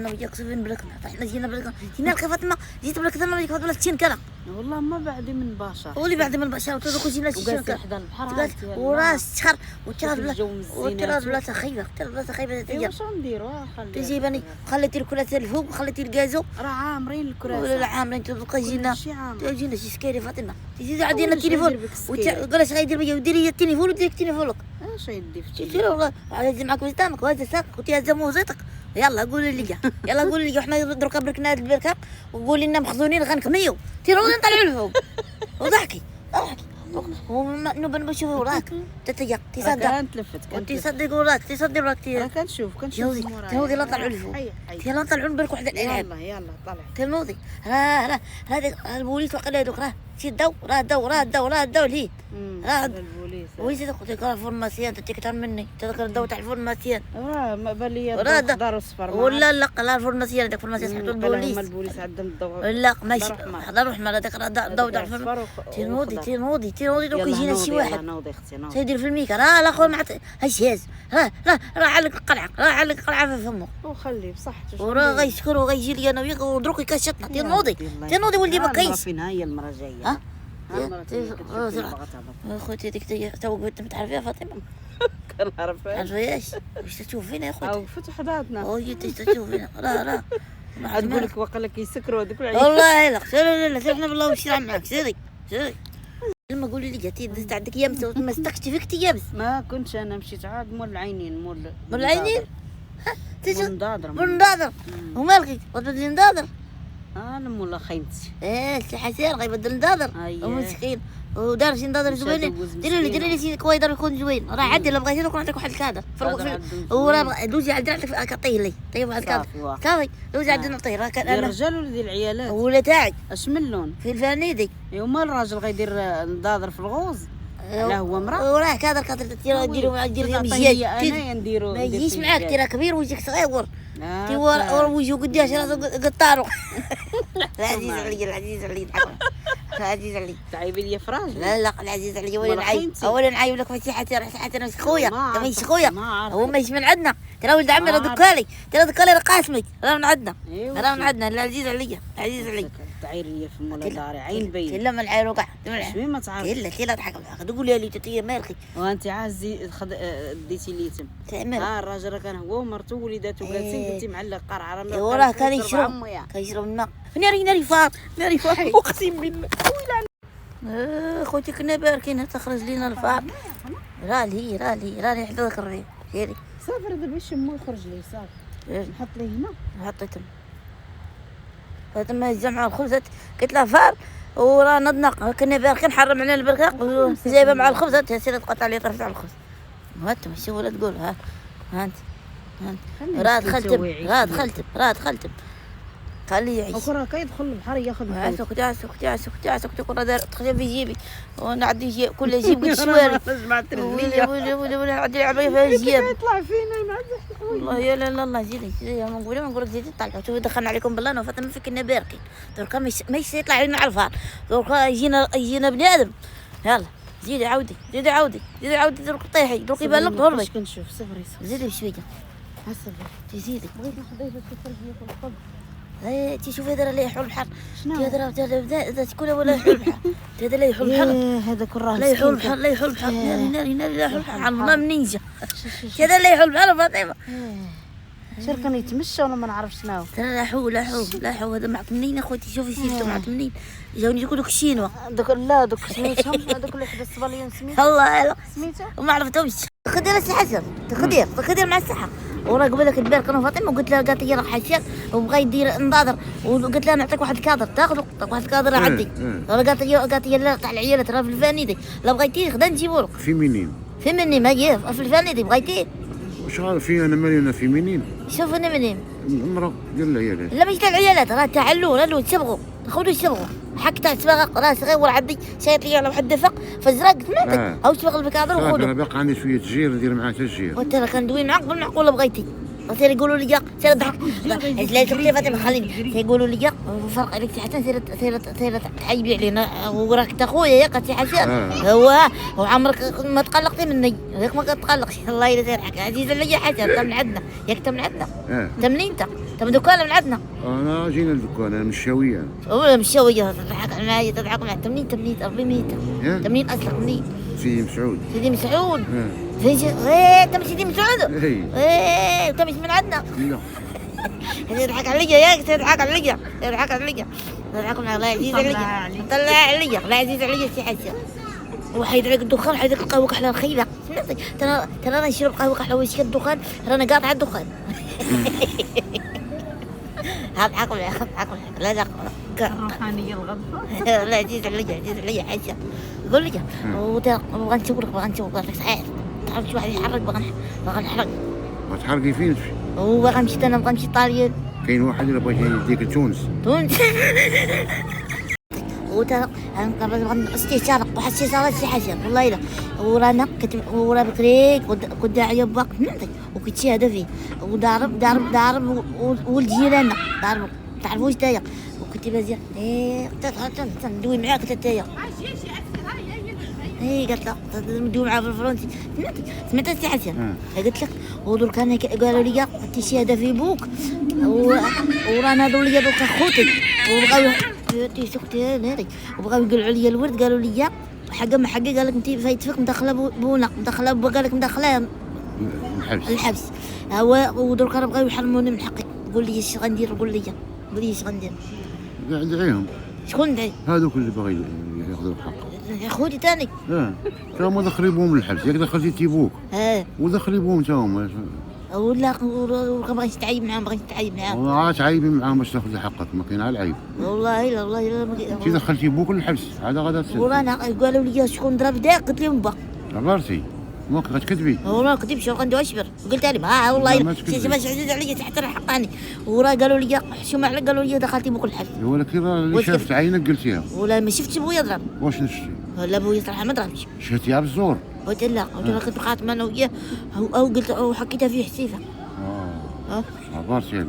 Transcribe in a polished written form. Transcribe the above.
انا وياك سوفين بلكنا احنا جينا بلكنا جينا لك فاطمه جيت بلكنا انا وياك فاطمه 60 كره والله ما بعدي من باشا ولي بعد من بشار وتروح جينا 60 كره حدا البحر وراس شهر وتراس بلا خيبه بلا خيبه تجي واش نديروا تجيبني خليتي الكراسي الفوق وخليتي الكازو راه عامرين الكراسي ولا عامرين تبقى جينا جينا شي سكيري فاطمه تجي عندنا التليفون وتقول اش غيدير بيا وديري التليفون وديري التليفون لك اش يدي في قلت له عادي معك وزتامك وهذا ساق قلت يا زمو زيتك يلا قولي لي يلا قولي لي احنا دركا بركنا البركه وقولي لنا مخزونين غنكميو تيرو نطلعوا لفوق وضحكي ونبى نشوفوا وراك تتيق تصدق كانت لفت تصدق وراك تصدق وراك كنشوف تنوضي لا طلعوا لفوق يلا نطلعوا نبرك واحد الالعاب يلا طلع تنوضي راه هذا البوليس وقال هذوك راه شي داو راه داو ليه راه البوليس ويزيد قلت لك راه فورماسيون انت اكثر مني تذكر الدو تاع الفورماسيون راه ما بان لي الخضر والصفر ولا لا الفورماسيون هذاك الفورماسيون سحبتو البوليس البوليس عندهم الضوء لا ماشي حضر احمر هذاك راه الضو تاع الفورماسيون تنوضي دوك يجينا شي واحد تيدير في الميكا راه الاخر مع هشاز راه علق قلعه في فمه وخليه بصحته وراه غيشكر وغيجي لي انا وياك ودروك يكشطنا تنوضي ولدي ما كاينش فين هي المره الجايه خوتي هذيك تو قلت متعرفيها فاطمه كنعرفها عرفياش واش تشوف فينا يا خوتي او فتح حداتنا وي تشوف فينا راه تقول لك واقيلا كيسكروا هذوك والله لا احنا بالله وش معاك سيري لما قولي لي جاتي دزت عندك يامس ما استكشتي فيك يامس ما كنتش انا مشيت عاد مول العينين مول العينين مول نضادر ومالك وتبدي نضادر انا مولا خيمتي سي حسين غيبدل نضادر ومسكين ودار شي نضادر زوينين ديري لي شي كويدر يكون زوين راه عندي الا بغيتي نكون نعطيك واحد الكادر وراه دوزي عندي نعطيك كطيه لي طيب واحد الكادر صافي دوزي عندي نعطيه راه كان انا الرجال ولا ديال العيالات ولا تاعي اش من لون في الفانيدي يوما الراجل غيدير نضادر في الغوز لا هو مراه وراه كادر ديروا مزيان انايا نديرو ما يجيش معاك تيرا كبير ويجيك صغير تيور وجهو قداش راسو قطارو العزيز علي تعيبي لي فراج لا العزيز علي اولا نعيب لك في حتى انا خويا ماشي خويا هو ماشي من عندنا ترى ولد عمي راه دكالي راه قاسمك راه من عندنا العزيز علي تعير لي في مولا داري عين بين لا ما نعايرو كاع شويه ما تعرف لا ضحك تقول لي تي مالك وانت عازي ديتي ليتم الراجل راه كان هو ومرته ووليداتو جالسين قلتي معلق قرعه وراه كان يشرب الماء ناري فار اقسم بالله خوتي كنا باركين تخرج لينا الفار راه حدا الريح سيري صافي دابا شمو يخرج لي صافي نحط ليه هنا حطيتهم فاطمه جمع الخبزات قلت لها فار وراه نضنق كنا باركين حرم علينا البركاق جايبه مع الخبزات سيري تقطع لي طرف تاع الخبز هات ماشي ولا تقول ها انت راه دخلت خليه يعيش وكره كيدخل البحر ياخذ عاسك كره دار تخلي في جيبي ونعدي كل جيب الشوارع ولا عندي العبايه فيها جياب يطلع فينا والله يا لا الله زيدي ما نقول لك زيدي طلعوا شوفوا دخلنا عليكم بالله وفاطمه فيك كنا باركين دركا ما يطلع لنا على الفار دركا يجينا بني ادم يلا زيدي عاودي درك طيحي درك يبان لك ضربي كنشوف صفري زيدي بشويه حسب تزيدي بغيت نخدي باش تفرج لي في القلب تشوف هذا لا يحول البحر هذا تكون ولا يحول البحر هذا لا يحول البحر هذاك الراجل لا يحول البحر ناري لا يحول البحر الله منينجا هذا لا يحول البحر فاطمه شر كان يتمشى ولا ما نعرفش شنو لا حول هذا معك منين اخوتي شوفي سيرته معك منين جاوني دوك الشينوا دوك سميتهم هذوك اللي حدا الصبالين سميتهم الله سميتهم وما عرفتهمش خدير سي حسن خدير مع الصحه وراه قبل كتبارك انا فاطمه وقلت لها قالت لي راه حشان وبغى يدير نضاضر وقلت لها نعطيك واحد الكادر تاخذ واحد الكادر عندي راه قالت لي لا تاع العيالات راه في الفانيدي لا بغيتيه غدا نجيبو لك في منين ما جيه في الفانيدي بغيتيه واش عارف في انا مالي انا في منين شوف انا منين المراه ديال العيالات لا ماشي تاع العيالات راه تاع اللون تبغوا خذوا تبغوا حق تاع صباغ راه صغير عندي شايط لي على واحد دفق فزراق سمعتك او تبغى البكادر وخذوا انا باقي عندي شويه جير ندير معاه تجير وانت راه كندوي معاك بالمعقول بغيتي سير يقولوا لي سير ضحك لا تقولي فاطمه خليني يقولوا لي فرق عليك حتى سير تحيبي علينا وراك انت خويا يا قتي حسن هو وعمرك ما تقلقتي مني ياك ما كتقلقش الله يلا سير حق عزيز عليا حسن انت من عندنا ياك انت من عندنا انت منين انت تم دكانه من عندنا. انا جينا الدكان انا من الشاويه. ولا مشوية تضحك معايا تضحك معايا. 80 400 ها؟ 80 اصلك منين؟ سيدي مسعود. سيدي مسعود. ها. فين انت مش سيدي مسعود؟ اي انت مش من عندنا. لا تضحك عليا ياك تضحك عليا تضحك عليا تضحك معايا. الله يعزيز عليا طلع عليا الله يعزيز عليا سي حسن. وحيد عليك الدخان حيد عليك القهوة كحلة رخيصة. ترى انا نشرب قهوة كحلة ويشكل الدخان رانا قاطع الدخان. هضحك معايا هضحك معايا لا روحانية الغضب. لا عزيز عليا عزيز عليا حاجة. قول لي بغا نشوفك صحيح تعرف شي واحد يحرق بغا نحرق. وتحرقي فين تمشي؟ وبغا نمشي انا بغا نمشي طاليان كاين واحد اللي بغى يديك لتونس. تونس. بغا استشارة واحد استشارة سي حسن والله لا. ورانا ورا بكريك وداعية بوقت نعطي وكنتي هذا فيه وضارب ولد جيراننا ضاربو تعرفوش تايا وكنتي بازير ندوي معاك تايا. اي قالت لك ندوي معاه بالفرنسي. سمعت سي حسن قلت لك ودرك انا قالوا لي قلت شي هذا في بوك ورانا هذو لي دوك خوتي وبغاو سكتي هذيك وبغاو يقلعوا لي الورد قالوا لي حقا ما حقا قال لك انت فايتفك مدخله بونا مدخله قال لك مدخله الحبس. هو ودرك راه بغاو يحرموني من حقي. قول لي اش غندير قول لي اش غندير. ادعيهم. شكون ندعي؟ هذوك اللي باغي ياخذوا الحق. يا خوتي تاني. تا هما دخلي بهم للحبس ياك دخلتي تيبوك. ودخلي بهم تا هما. ولا بغيت نتعايب معاهم بغيت نتعايب معاهم. والله تعايبي معاهم باش تاخذي حقك ما كاين على العيب. والله لا والله لا انت دخلتي بوك للحبس هذا غادا تصير. ورانا قالوا لي شكون ضرب داك قلت لهم با. عبرتي ماك غتكذبي. والله كذب شو غندير اشبر قلت لهم والله شي باش عزيز عليا تحت حقاني. وراه قالوا لي شو ما عليك قالوا لي دخلتي بوك الحبس. ولكن اللي شافت عينك قلتيها. ولا ما شفتش بويا ضرب. واش نشتي؟ لا بويا صراحه ما ضربش. شفتيها بالزور. قلت لا قلت له كنت خاتمه انا وياه او قلت او حكيتها في حسيفه. عبرتي عليه.